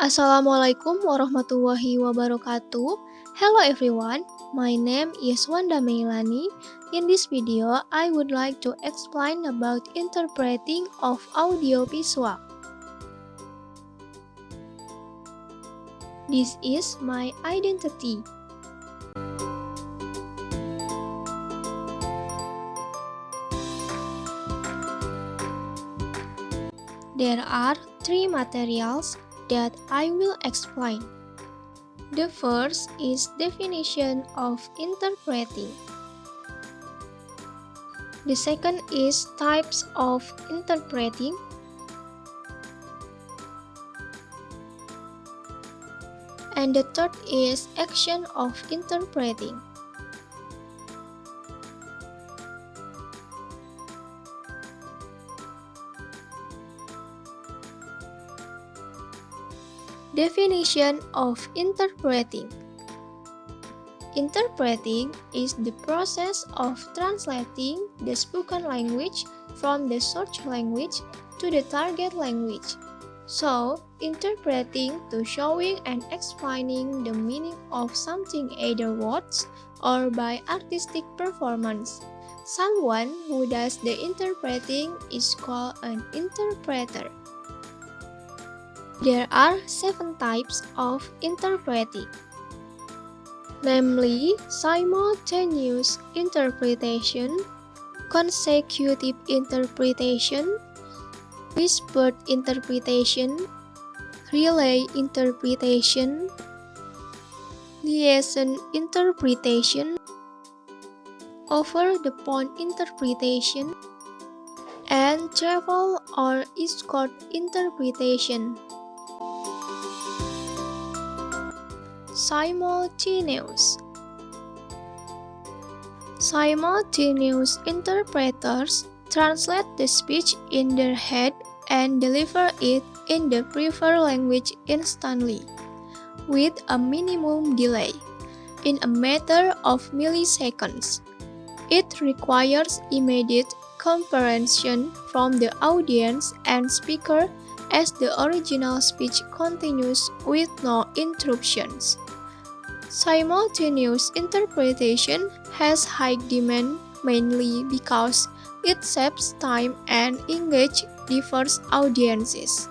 Assalamualaikum warahmatullahi wabarakatuh. Hello everyone, my name is Wanda Meilani. In this video, I would like to explain about interpreting of audiovisual. This is my identity. There are three materials that I will explain. The first is definition of interpreting. The second is types of interpreting. And the third is action of interpreting. Definition of interpreting. Interpreting is the process of translating the spoken language from the source language to the target language. So, interpreting to showing and explaining the meaning of something either words or by artistic performance. Someone who does the interpreting is called an interpreter. There are 7 types of interpreting, namely simultaneous interpretation, consecutive interpretation, whispered interpretation, relay interpretation, liaison interpretation, over-the-phone interpretation, and travel or escort interpretation. Simultaneous. Simultaneous interpreters translate the speech in their head and deliver it in the preferred language instantly, with a minimum delay, in a matter of milliseconds. It requires immediate comprehension from the audience and speaker as the original speech continues with no interruptions. Simultaneous interpretation has high demand mainly because it saves time and engages diverse audiences.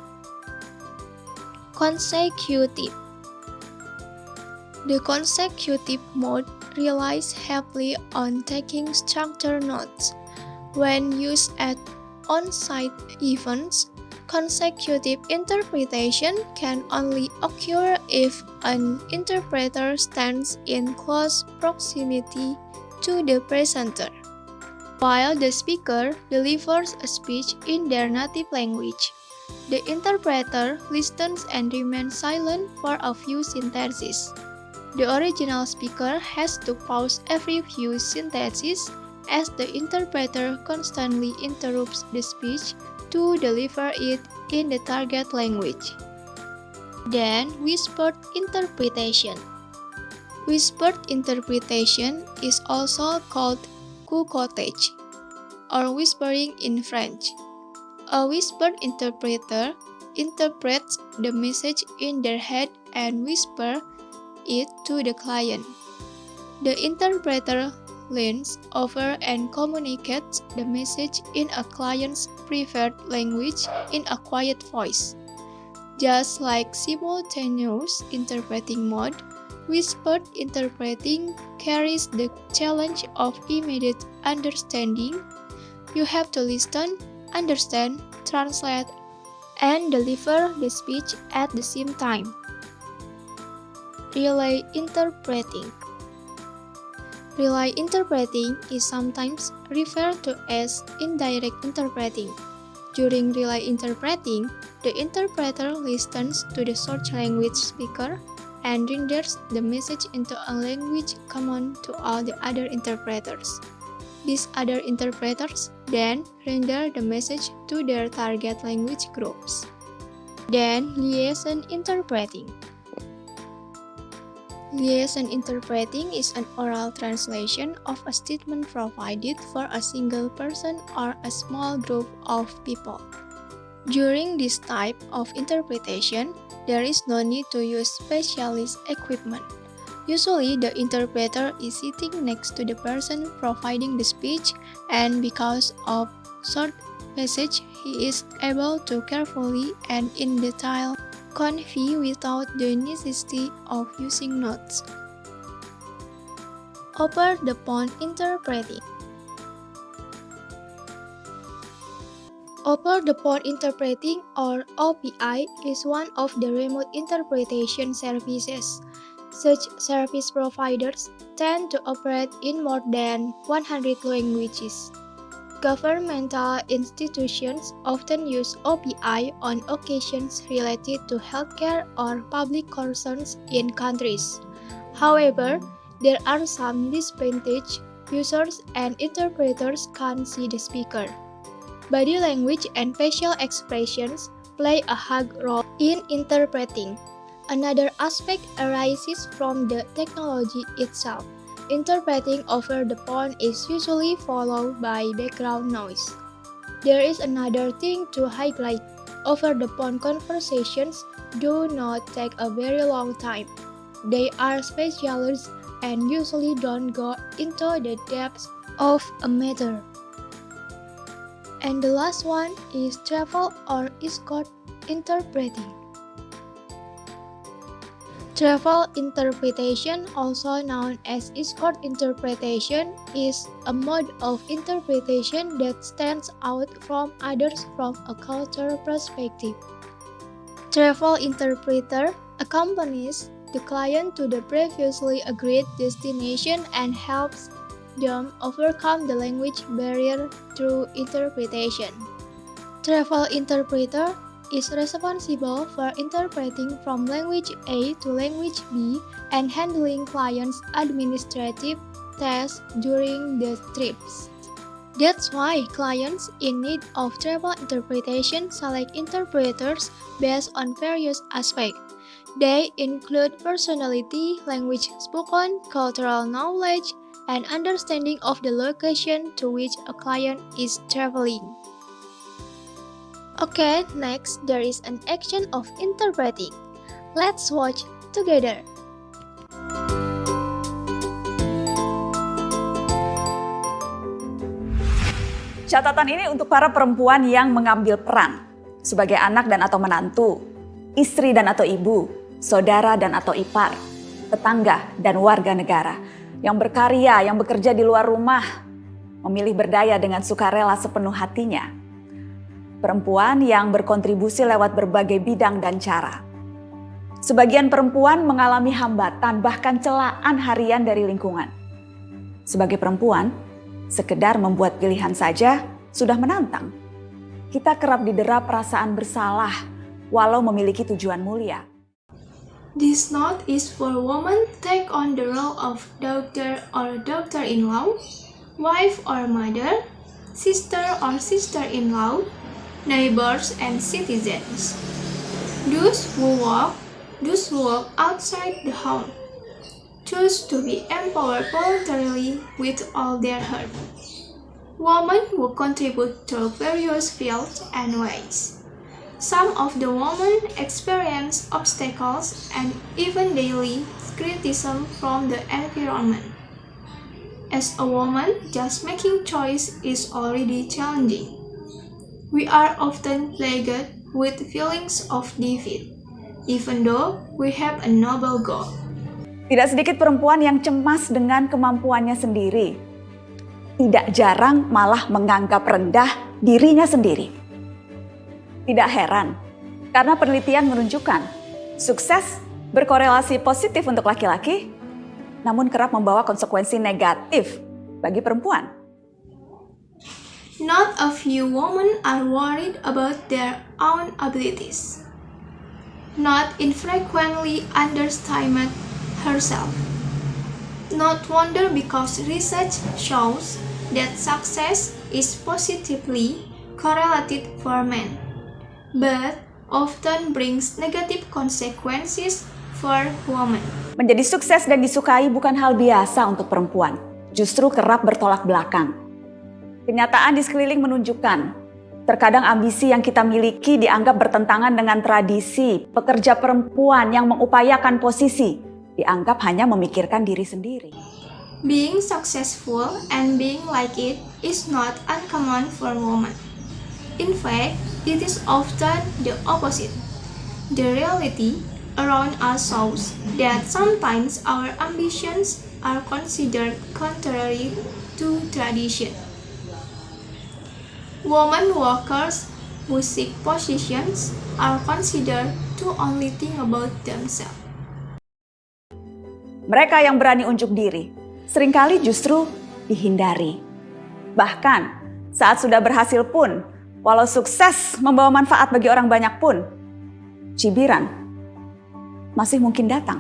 Consecutive. The consecutive mode relies heavily on taking structured notes. When used at on-site events, consecutive interpretation can only occur if an interpreter stands in close proximity to the presenter, while the speaker delivers a speech in their native language. The interpreter listens and remains silent for a few sentences. The original speaker has to pause every few sentences as the interpreter constantly interrupts the speech to deliver it in the target language. Then, whispered interpretation. Whispered interpretation is also called cuckotage, or whispering in French. A whispered interpreter interprets the message in their head and whispers it to the client. The interpreter leans over and communicates the message in a client's preferred language in a quiet voice. Just like simultaneous interpreting mode, whispered interpreting carries the challenge of immediate understanding. You have to listen, understand, translate, and deliver the speech at the same time. Relay interpreting. Relay interpreting is sometimes referred to as indirect interpreting. During relay interpreting, the interpreter listens to the source language speaker and renders the message into a language common to all the other interpreters. These other interpreters then render the message to their target language groups. Then, liaison interpreting. Liaison interpreting is an oral translation of a statement provided for a single person or a small group of people. During this type of interpretation, there is no need to use specialist equipment. Usually, the interpreter is sitting next to the person providing the speech, and because of short passage, he is able to carefully and in detail convey without the necessity of using notes. Over-the-phone interpreting. Over-the-phone interpreting, or OPI, is one of the remote interpretation services. Such service providers tend to operate in more than 100 languages. Governmental institutions often use OPI on occasions related to healthcare or public concerns in countries. However, there are some disadvantages. Users and interpreters can't see the speaker. Body language and facial expressions play a hug role in interpreting. Another aspect arises from the technology itself. Interpreting over the phone is usually followed by background noise. There is another thing to highlight. Over the phone conversations do not take a very long time. They are specialized and usually don't go into the depths of a matter. And the last one is travel or escort interpreting. Travel interpretation, also known as escort interpretation, is a mode of interpretation that stands out from others from a cultural perspective. Travel interpreter accompanies the client to the previously agreed destination and helps them overcome the language barrier through interpretation. Travel interpreter is responsible for interpreting from language A to language B and handling clients' administrative tasks during the trips. That's why clients in need of travel interpretation select interpreters based on various aspects. They include personality, language spoken, cultural knowledge, and understanding of the location to which a client is traveling. Okay, next there is an action of interpreting. Let's watch together. Catatan ini untuk para perempuan yang mengambil peran sebagai anak dan atau menantu, istri dan atau ibu, saudara dan atau ipar, tetangga dan warga negara yang berkarya, yang bekerja di luar rumah, memilih berdaya dengan sukarela sepenuh hatinya. Perempuan yang berkontribusi lewat berbagai bidang dan cara. Sebagian perempuan mengalami hambatan bahkan celaan harian dari lingkungan. Sebagai perempuan, sekedar membuat pilihan saja sudah menantang. Kita kerap didera perasaan bersalah walau memiliki tujuan mulia. This note is for women take on the role of daughter or daughter-in-law, wife or mother, sister or sister-in-law, neighbors and citizens. Those who work outside the home choose to be empowered voluntarily with all their heart. Women who contribute to various fields and ways. Some of the women experience obstacles and even daily criticism from the environment. As a woman, just making choice is already challenging. We are often plagued with feelings of defeat, even though we have a noble goal. Tidak sedikit perempuan yang cemas dengan kemampuannya sendiri. Tidak jarang malah menganggap rendah dirinya sendiri. Tidak heran, karena penelitian menunjukkan sukses berkorelasi positif untuk laki-laki, namun kerap membawa konsekuensi negatif bagi perempuan. Not a few women are worried about their own abilities. Not infrequently underestimate herself. Not wonder because research shows that success is positively correlated for men, but often brings negative consequences for women. Menjadi sukses dan disukai bukan hal biasa untuk perempuan, justru kerap bertolak belakang. Kenyataan di sekeliling menunjukkan Terkadang ambisi yang kita miliki dianggap bertentangan dengan tradisi. Pekerja perempuan yang mengupayakan posisi dianggap hanya memikirkan diri sendiri. Being successful and being like it is not uncommon for women. In fact, it is often the opposite. The reality around us shows that sometimes our ambitions are considered contrary to tradition. Women workers who seek positions are considered to only think about themselves. Mereka yang berani unjuk diri seringkali justru dihindari. Bahkan saat sudah berhasil pun, walau sukses membawa manfaat bagi orang banyak pun, cibiran masih mungkin datang.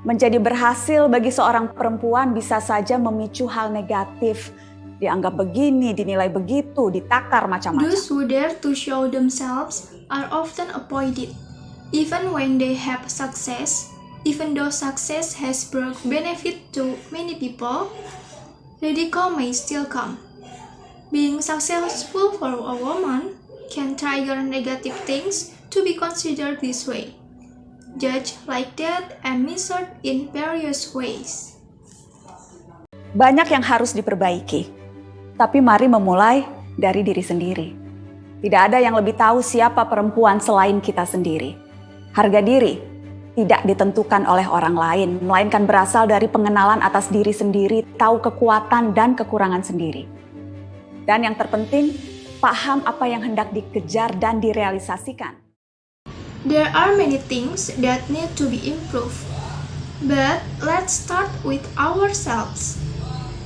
Menjadi berhasil bagi seorang perempuan bisa saja memicu hal negatif. Dianggap begini, dinilai begitu, ditakar macam-macam. Those who dare to show themselves are often avoided. Even when they have success, even though success has brought benefit to many people, ridicule may still come. Being successful for a woman can trigger negative things to be considered this way, judged like that, and measured in various ways. Banyak yang harus diperbaiki. Tapi mari memulai dari diri sendiri. Tidak ada yang lebih tahu siapa perempuan selain kita sendiri. Harga diri tidak ditentukan oleh orang lain, melainkan berasal dari pengenalan atas diri sendiri, tahu kekuatan dan kekurangan sendiri. Dan yang terpenting, paham apa yang hendak dikejar dan direalisasikan. There are many things that need to be improved. But let's start with ourselves.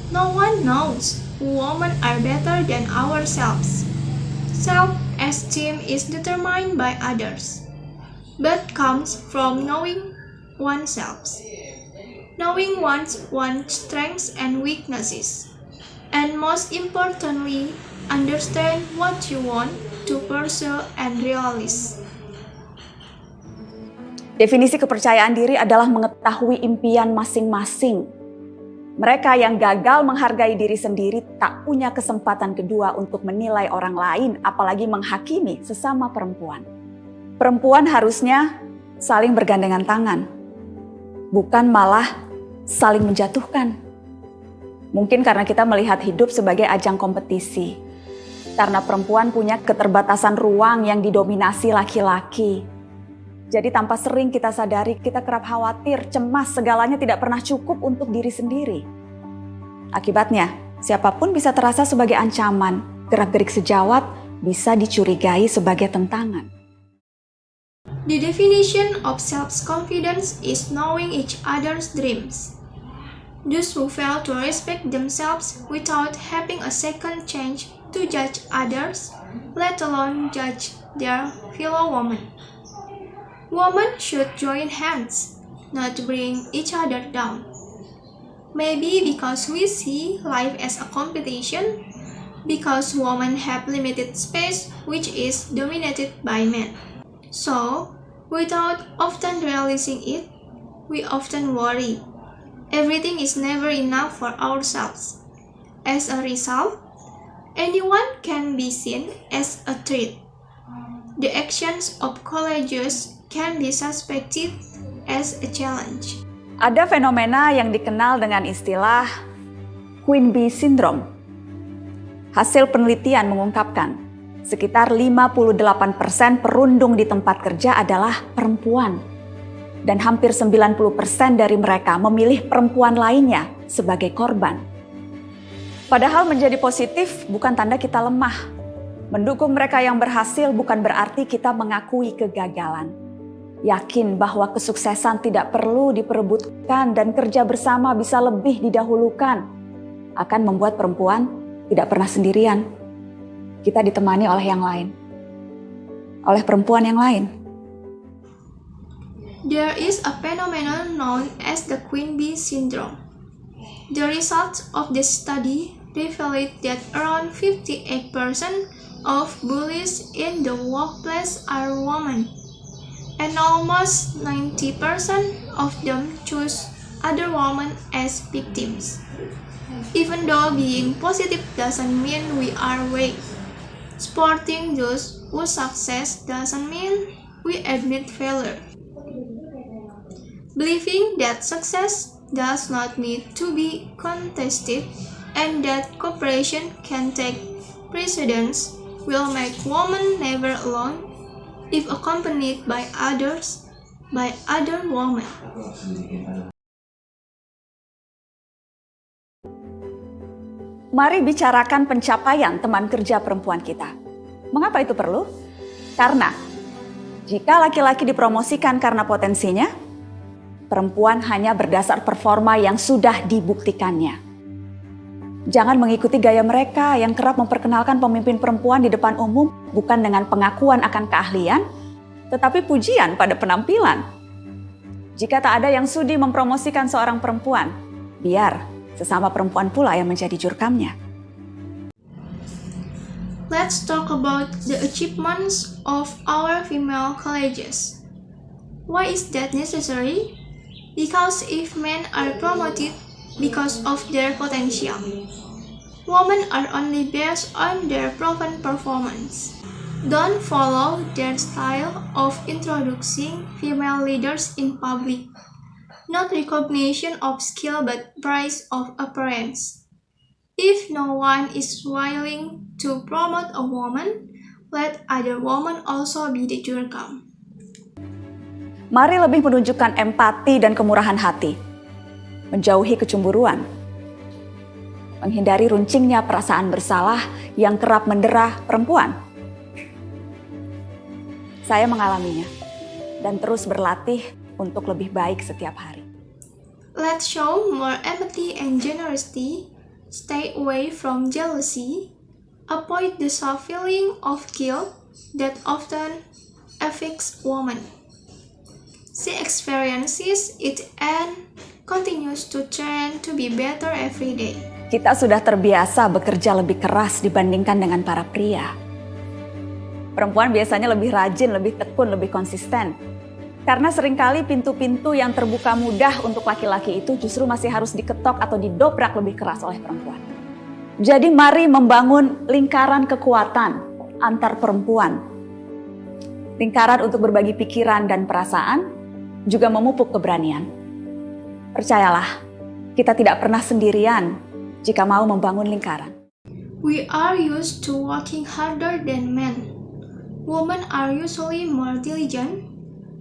No one knows women are better than ourselves. Self-esteem is determined by others, but comes from knowing oneself. Knowing one's strengths and weaknesses, and most importantly, understand what you want to pursue and realize. Definisi kepercayaan diri adalah mengetahui impian masing-masing. Mereka yang gagal menghargai diri sendiri tak punya kesempatan kedua untuk menilai orang lain, apalagi menghakimi sesama perempuan. Perempuan harusnya saling bergandengan tangan, bukan malah saling menjatuhkan. Mungkin karena kita melihat hidup sebagai ajang kompetisi. Karena perempuan punya keterbatasan ruang yang didominasi laki-laki. Jadi tanpa sering kita sadari, kita kerap khawatir, cemas, segalanya tidak pernah cukup untuk diri sendiri. Akibatnya, siapapun bisa terasa sebagai ancaman, gerak-gerik sejawat bisa dicurigai sebagai tentangan. The definition of self-confidence is knowing each other's dreams. Those who fail to respect themselves without having a second chance to judge others, let alone judge their fellow women. Women should join hands, not bring each other down. Maybe because we see life as a competition, because women have limited space which is dominated by men. So, without often realizing it, we often worry. Everything is never enough for ourselves. As a result, anyone can be seen as a threat. The actions of colleagues can be suspected as a challenge. Ada fenomena yang dikenal dengan istilah Queen Bee Syndrome. Hasil penelitian mengungkapkan sekitar 58% perundung di tempat kerja adalah perempuan. Dan hampir 90% dari mereka memilih perempuan lainnya sebagai korban. Padahal menjadi positif bukan tanda kita lemah. Mendukung mereka yang berhasil bukan berarti kita mengakui kegagalan. Yakin bahwa kesuksesan tidak perlu diperebutkan dan kerja bersama bisa lebih didahulukan, akan membuat perempuan tidak pernah sendirian. Kita ditemani oleh yang lain, oleh perempuan yang lain. There is a phenomenon known as the Queen Bee Syndrome. The results of this study revealed that around 58% of bullies in the workplace are women. And almost 90% of them choose other women as victims. Even though being positive doesn't mean we are weak, Supporting those whose success doesn't mean we admit failure. Believing that success does not need to be contested and that cooperation can take precedence will make women never alone if accompanied by other women. Mari bicarakan pencapaian teman kerja perempuan kita. Mengapa itu perlu? Karena jika laki-laki dipromosikan karena potensinya, perempuan hanya berdasar performa yang sudah dibuktikannya. Jangan mengikuti gaya mereka yang kerap memperkenalkan pemimpin perempuan di depan umum bukan dengan pengakuan akan keahlian, tetapi pujian pada penampilan. Jika tak ada yang sudi mempromosikan seorang perempuan, biar sesama perempuan pula yang menjadi jurkamnya. Let's talk about the achievements of our female colleagues. Why is that necessary? Because if men are promoted because of their potential, women are only based on their proven performance. Don't follow their style of introducing female leaders in public. Not recognition of skill but praise of appearance. If no one is willing to promote a woman, let other women also be the jurkam. Mari lebih menunjukkan empati dan kemurahan hati, menjauhi kecemburuan, menghindari runcingnya perasaan bersalah yang kerap mendera perempuan. Saya mengalaminya dan terus berlatih untuk lebih baik setiap hari. Let's show more empathy and generosity, stay away from jealousy, avoid the soft feeling of guilt that often affects women. She experiences it and continues to train to be better every day. Kita sudah terbiasa bekerja lebih keras dibandingkan dengan para pria. Perempuan biasanya lebih rajin, lebih tekun, lebih konsisten. Karena seringkali pintu-pintu yang terbuka mudah untuk laki-laki itu justru masih harus diketok atau didobrak lebih keras oleh perempuan. Jadi mari membangun lingkaran kekuatan antar perempuan. Lingkaran untuk berbagi pikiran dan perasaan, juga memupuk keberanian. Percayalah, kita tidak pernah sendirian jika mau membangun lingkaran. We are used to working harder than men. Women are usually more diligent,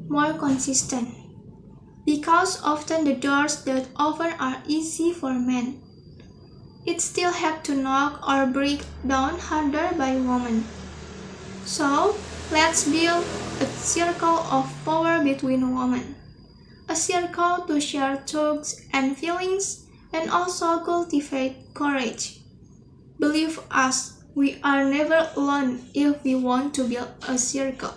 more consistent, because often the doors that open are easy for men. It still have to knock or break down harder by women. So, let's build a circle of power between women. A circle to share thoughts and feelings and also cultivate courage. Believe us, we are never alone if we want to build a circle.